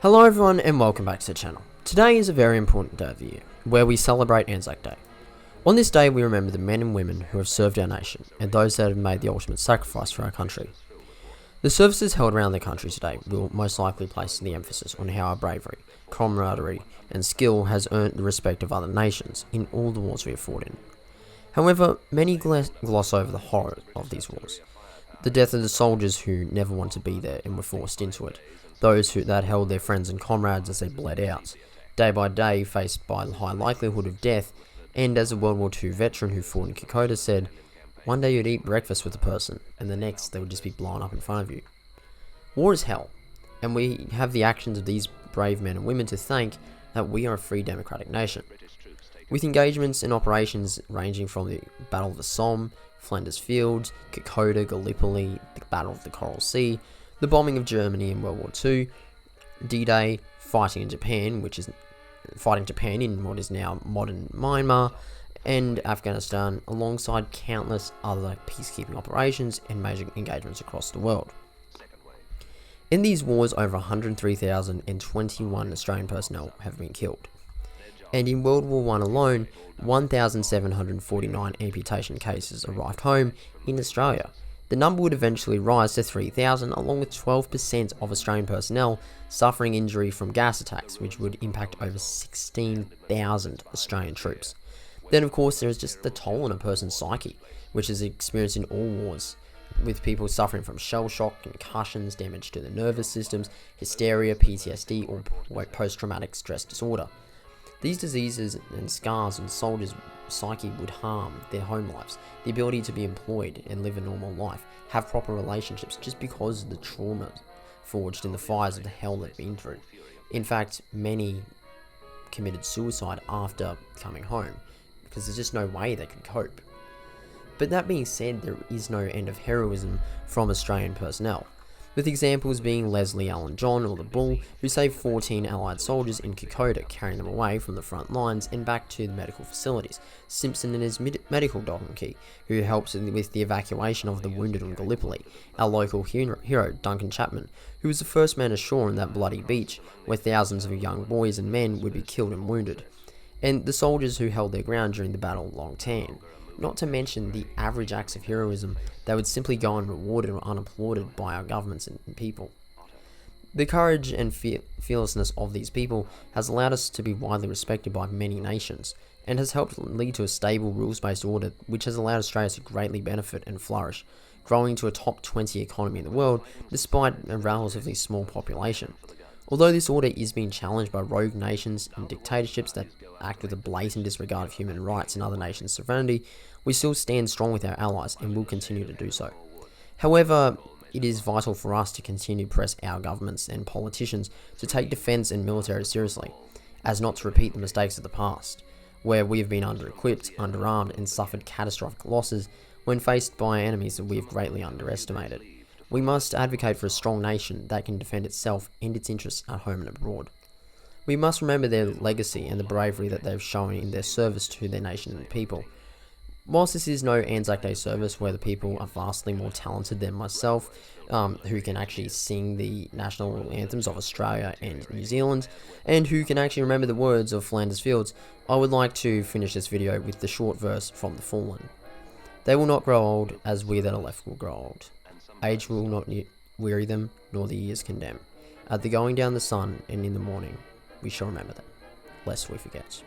Hello everyone and welcome back to the channel. Today is a very important day of the year, where we celebrate Anzac Day. On this day we remember the men and women who have served our nation, and those that have made the ultimate sacrifice for our country. The services held around the country today will most likely place the emphasis on how our bravery, camaraderie and skill has earned the respect of other nations in all the wars we have fought in. However, many gloss over the horror of these wars. The death of the soldiers who never wanted to be there and were forced into it. Those that held their friends and comrades as they bled out, day by day faced by the high likelihood of death, and as a World War II veteran who fought in Kokoda said, one day you'd eat breakfast with a person, and the next they would just be blown up in front of you. War is hell, and we have the actions of these brave men and women to thank that we are a free democratic nation. With engagements and operations ranging from the Battle of the Somme, Flanders Fields, Kokoda, Gallipoli, the Battle of the Coral Sea, the bombing of Germany in World War II, D-Day, fighting Japan in what is now modern Myanmar, and Afghanistan, alongside countless other peacekeeping operations and major engagements across the world. In these wars, over 103,021 Australian personnel have been killed. And in World War I alone, 1,749 amputation cases arrived home in Australia. The number would eventually rise to 3,000, along with 12% of Australian personnel suffering injury from gas attacks, which would impact over 16,000 Australian troops. Then of course there is just the toll on a person's psyche, which is experienced in all wars, with people suffering from shell shock, concussions, damage to their nervous systems, hysteria, PTSD, or post-traumatic stress disorder. These diseases and scars on soldiers' psyche would harm their home lives, the ability to be employed and live a normal life, have proper relationships, just because of the trauma forged in the fires of the hell they've been through. In fact, many committed suicide after coming home, because there's just no way they could cope. But that being said, there is no end of heroism from Australian personnel, with examples being Leslie Allen John, or the Bull, who saved 14 Allied soldiers in Kokoda, carrying them away from the front lines and back to the medical facilities. Simpson and his medical donkey, who helped with the evacuation of the wounded on Gallipoli. Our local hero, Duncan Chapman, who was the first man ashore on that bloody beach, where thousands of young boys and men would be killed and wounded. And the soldiers who held their ground during the Battle of Long Tan. Not to mention the average acts of heroism that would simply go unrewarded or unapplauded by our governments and people. The courage and fearlessness of these people has allowed us to be widely respected by many nations, and has helped lead to a stable rules-based order which has allowed Australia to greatly benefit and flourish, growing to a top 20 economy in the world despite a relatively small population. Although this order is being challenged by rogue nations and dictatorships that act with a blatant disregard of human rights and other nations' sovereignty, we still stand strong with our allies and will continue to do so. However, it is vital for us to continue to press our governments and politicians to take defence and military seriously, as not to repeat the mistakes of the past, where we have been under-equipped, under-armed and suffered catastrophic losses when faced by enemies that we have greatly underestimated. We must advocate for a strong nation that can defend itself and its interests at home and abroad. We must remember their legacy and the bravery that they've shown in their service to their nation and people. Whilst this is no Anzac Day service where the people are vastly more talented than myself, who can actually sing the national anthems of Australia and New Zealand, and who can actually remember the words of Flanders Fields, I would like to finish this video with the short verse from The Fallen. They will not grow old, as we that are left will grow old. Age will not weary them, nor the years condemn. At the going down the sun and in the morning, we shall remember them, lest we forget.